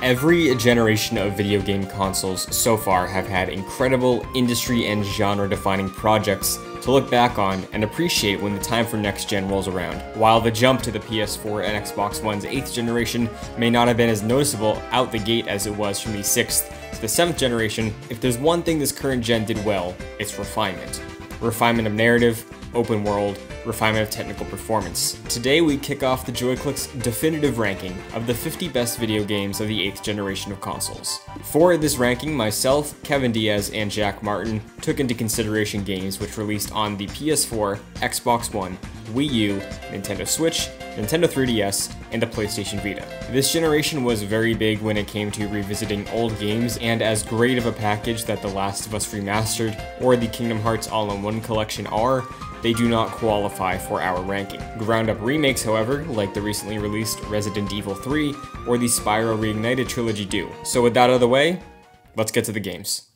Every generation of video game consoles so far have had incredible industry and genre-defining projects to look back on and appreciate when the time for next gen rolls around. While the jump to the PS4 and Xbox One's 8th generation may not have been as noticeable out the gate as it was from the 6th to the 7th generation, if there's one thing this current gen did well, it's refinement. Refinement of narrative, open world, refinement of technical performance. Today we kick off the Joyclick's definitive ranking of the 50 best video games of the 8th generation of consoles. For this ranking, myself, Kevin Diaz, and Jack Martin took into consideration games which released on the PS4, Xbox One, Wii U, Nintendo Switch, Nintendo 3DS, and the PlayStation Vita. This generation was very big when it came to revisiting old games, and as great of a package that The Last of Us Remastered or the Kingdom Hearts All-in-One collection are, they do not qualify for our ranking. Ground-up remakes, however, like the recently released Resident Evil 3 or the Spyro Reignited trilogy do. So with that out of the way, let's get to the games.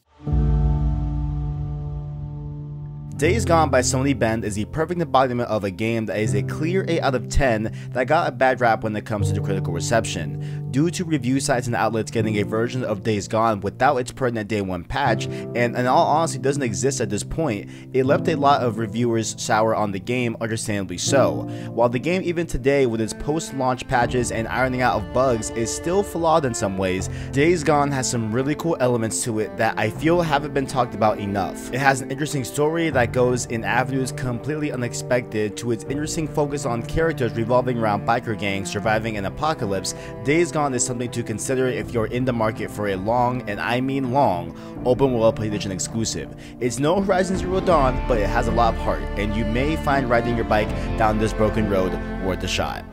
Days Gone by Sony Bend is the perfect embodiment of a game that is a clear 8 out of 10 that got a bad rap when it comes to the critical reception. Due to review sites and outlets getting a version of Days Gone without its pertinent Day 1 patch, and in all honesty doesn't exist at this point, it left a lot of reviewers sour on the game, understandably so. While the game even today with its post-launch patches and ironing out of bugs is still flawed in some ways, Days Gone has some really cool elements to it that I feel haven't been talked about enough. It has an interesting story that goes in avenues completely unexpected to its interesting focus on characters revolving around biker gangs surviving an apocalypse. Days Gone is something to consider if you're in the market for a long, and I mean long, open world PlayStation exclusive. It's no Horizon Zero Dawn, but it has a lot of heart, and you may find riding your bike down this broken road worth a shot.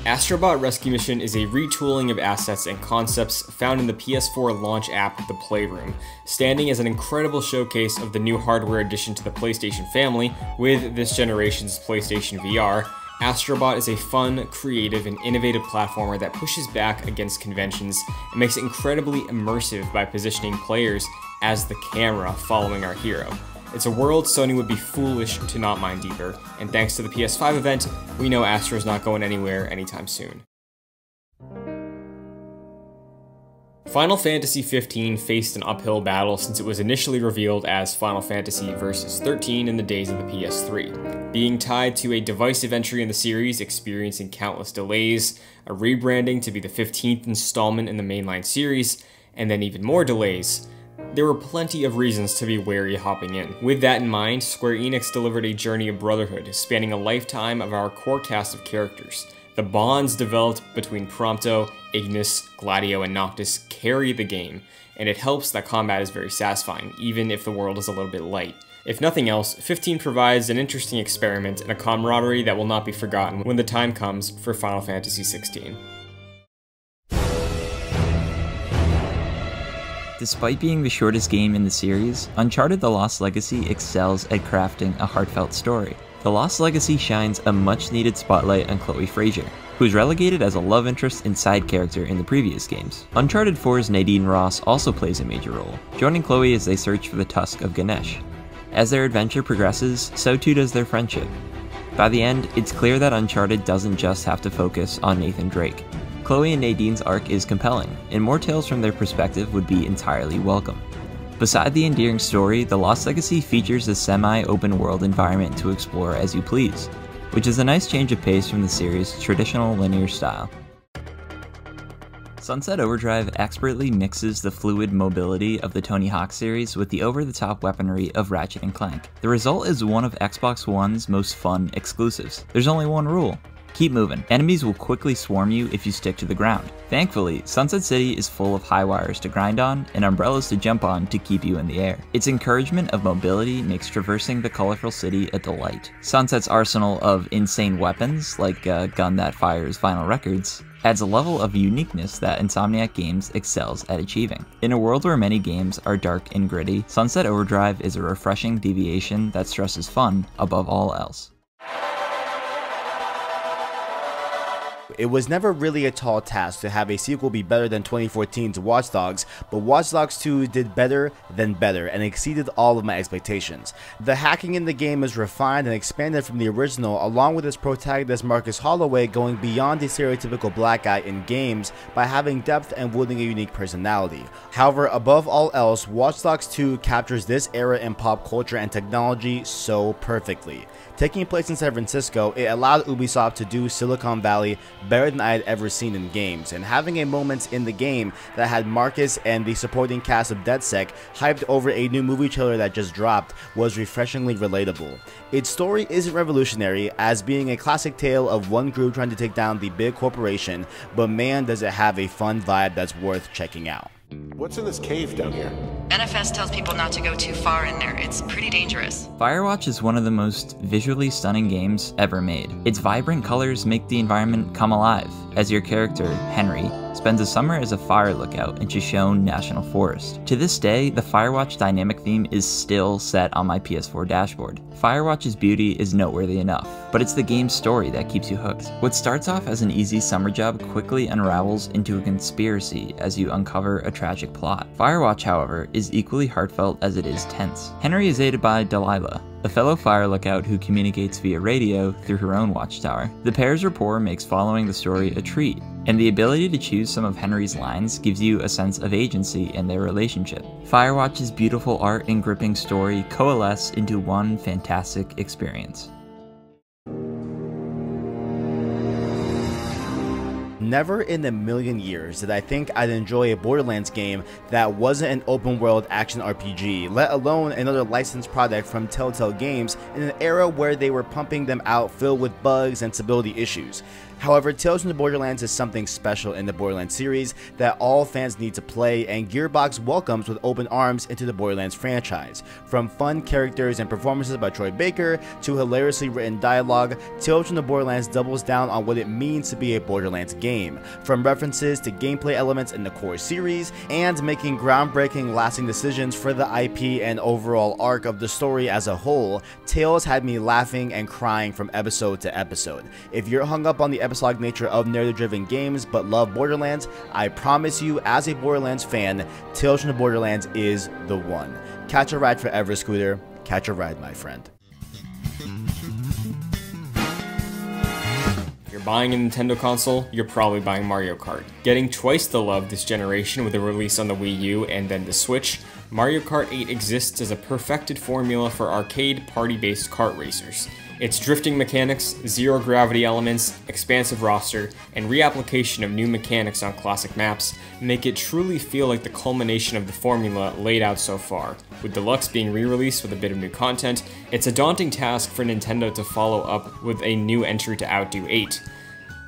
Astrobot Rescue Mission is a retooling of assets and concepts found in the PS4 launch app, The Playroom, standing as an incredible showcase of the new hardware addition to the PlayStation family with this generation's PlayStation VR. Astrobot is a fun, creative, and innovative platformer that pushes back against conventions and makes it incredibly immersive by positioning players as the camera following our hero. It's a world Sony would be foolish to not mine deeper, and thanks to the PS5 event, we know Astro's not going anywhere anytime soon. Final Fantasy XV faced an uphill battle since it was initially revealed as Final Fantasy Versus 13 in the days of the PS3. Being tied to a divisive entry in the series, experiencing countless delays, a rebranding to be the 15th installment in the mainline series, and then even more delays, there were plenty of reasons to be wary hopping in. With that in mind, Square Enix delivered a journey of brotherhood spanning a lifetime of our core cast of characters. The bonds developed between Prompto, Ignis, Gladio, and Noctis carry the game, and it helps that combat is very satisfying, even if the world is a little bit light. If nothing else, 15 provides an interesting experiment and a camaraderie that will not be forgotten when the time comes for Final Fantasy XVI. Despite being the shortest game in the series, Uncharted: The Lost Legacy excels at crafting a heartfelt story. The Lost Legacy shines a much-needed spotlight on Chloe Frazier, who was relegated as a love interest and side character in the previous games. Uncharted 4's Nadine Ross also plays a major role, joining Chloe as they search for the Tusk of Ganesh. As their adventure progresses, so too does their friendship. By the end, it's clear that Uncharted doesn't just have to focus on Nathan Drake. Chloe and Nadine's arc is compelling, and more tales from their perspective would be entirely welcome. Beside the endearing story, The Lost Legacy features a semi-open world environment to explore as you please, which is a nice change of pace from the series' traditional linear style. Sunset Overdrive expertly mixes the fluid mobility of the Tony Hawk series with the over-the-top weaponry of Ratchet & Clank. The result is one of Xbox One's most fun exclusives. There's only one rule: keep moving. Enemies will quickly swarm you if you stick to the ground. Thankfully, Sunset City is full of high wires to grind on and umbrellas to jump on to keep you in the air. Its encouragement of mobility makes traversing the colorful city a delight. Sunset's arsenal of insane weapons, like a gun that fires vinyl records, adds a level of uniqueness that Insomniac Games excels at achieving. In a world where many games are dark and gritty, Sunset Overdrive is a refreshing deviation that stresses fun above all else. It was never really a tall task to have a sequel be better than 2014's Watch Dogs, but Watch Dogs 2 did better than better and exceeded all of my expectations. The hacking in the game is refined and expanded from the original, along with its protagonist Marcus Holloway going beyond the stereotypical black guy in games by having depth and wielding a unique personality. However, above all else, Watch Dogs 2 captures this era in pop culture and technology so perfectly. Taking place in San Francisco, it allowed Ubisoft to do Silicon Valley better than I had ever seen in games, and having a moment in the game that had Marcus and the supporting cast of DedSec hyped over a new movie trailer that just dropped was refreshingly relatable. Its story isn't revolutionary, as being a classic tale of one group trying to take down the big corporation, but man does it have a fun vibe that's worth checking out. What's in this cave down here? NFS tells people not to go too far in there. It's pretty dangerous. Firewatch is one of the most visually stunning games ever made. Its vibrant colors make the environment come alive, as your character, Henry, spends a summer as a fire lookout in Shoshone National Forest. To this day, the Firewatch dynamic theme is still set on my PS4 dashboard. Firewatch's beauty is noteworthy enough, but it's the game's story that keeps you hooked. What starts off as an easy summer job quickly unravels into a conspiracy as you uncover a tragic plot. Firewatch, however, is equally heartfelt as it is tense. Henry is aided by Delilah, a fellow fire lookout who communicates via radio through her own watchtower. The pair's rapport makes following the story a treat, and the ability to choose some of Henry's lines gives you a sense of agency in their relationship. Firewatch's beautiful art and gripping story coalesce into one fantastic experience. Never in a million years did I think I'd enjoy a Borderlands game that wasn't an open world action RPG, let alone another licensed product from Telltale Games in an era where they were pumping them out filled with bugs and stability issues. However, Tales from the Borderlands is something special in the Borderlands series that all fans need to play, and Gearbox welcomes with open arms into the Borderlands franchise. From fun characters and performances by Troy Baker to hilariously written dialogue, Tales from the Borderlands doubles down on what it means to be a Borderlands game. From references to gameplay elements in the core series, and making groundbreaking lasting decisions for the IP and overall arc of the story as a whole, Tales had me laughing and crying from episode to episode. If you're hung up on the episodic nature of narrative-driven games but love Borderlands, I promise you, as a Borderlands fan, Tales from the Borderlands is the one. Catch a ride forever, Scooter. Catch a ride, my friend. If you're buying a Nintendo console, you're probably buying Mario Kart. Getting twice the love this generation with a release on the Wii U and then the Switch, Mario Kart 8 exists as a perfected formula for arcade party-based kart racers. Its drifting mechanics, zero-gravity elements, expansive roster, and reapplication of new mechanics on classic maps make it truly feel like the culmination of the formula laid out so far. With Deluxe being re-released with a bit of new content, it's a daunting task for Nintendo to follow up with a new entry to outdo 8.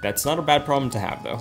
That's not a bad problem to have, though.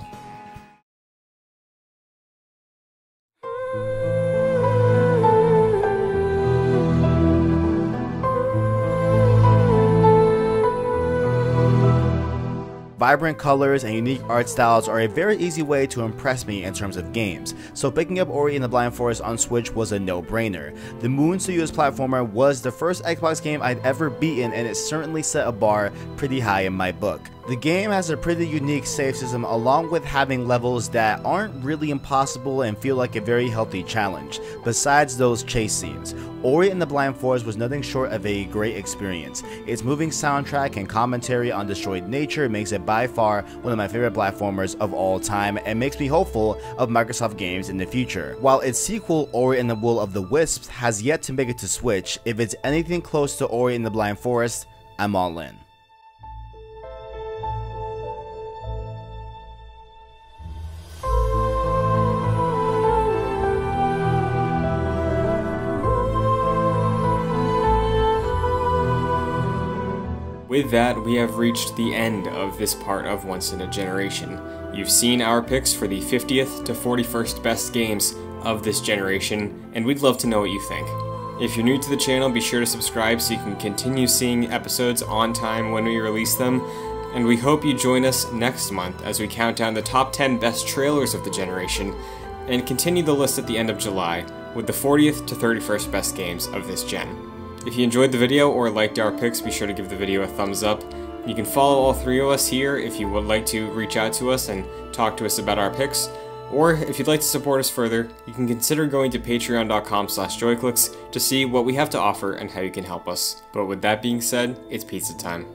Vibrant colors and unique art styles are a very easy way to impress me in terms of games, so picking up Ori and the Blind Forest on Switch was a no-brainer. The Moon Studios platformer was the first Xbox game I'd ever beaten, and it certainly set a bar pretty high in my book. The game has a pretty unique save system, along with having levels that aren't really impossible and feel like a very healthy challenge, besides those chase scenes. Ori and the Blind Forest was nothing short of a great experience. Its moving soundtrack and commentary on destroyed nature makes it by far one of my favorite platformers of all time and makes me hopeful of Microsoft games in the future. While its sequel, Ori and the Will of the Wisps, has yet to make it to Switch, if it's anything close to Ori and the Blind Forest, I'm all in. With that, we have reached the end of this part of Once in a Generation. You've seen our picks for the 50th to 41st best games of this generation, and we'd love to know what you think. If you're new to the channel, be sure to subscribe so you can continue seeing episodes on time when we release them, and we hope you join us next month as we count down the top 10 best trailers of the generation, and continue the list at the end of July with the 40th to 31st best games of this gen. If you enjoyed the video or liked our picks, be sure to give the video a thumbs up. You can follow all three of us here if you would like to reach out to us and talk to us about our picks, or if you'd like to support us further, you can consider going to patreon.com/joyclicks to see what we have to offer and how you can help us. But with that being said, it's pizza time.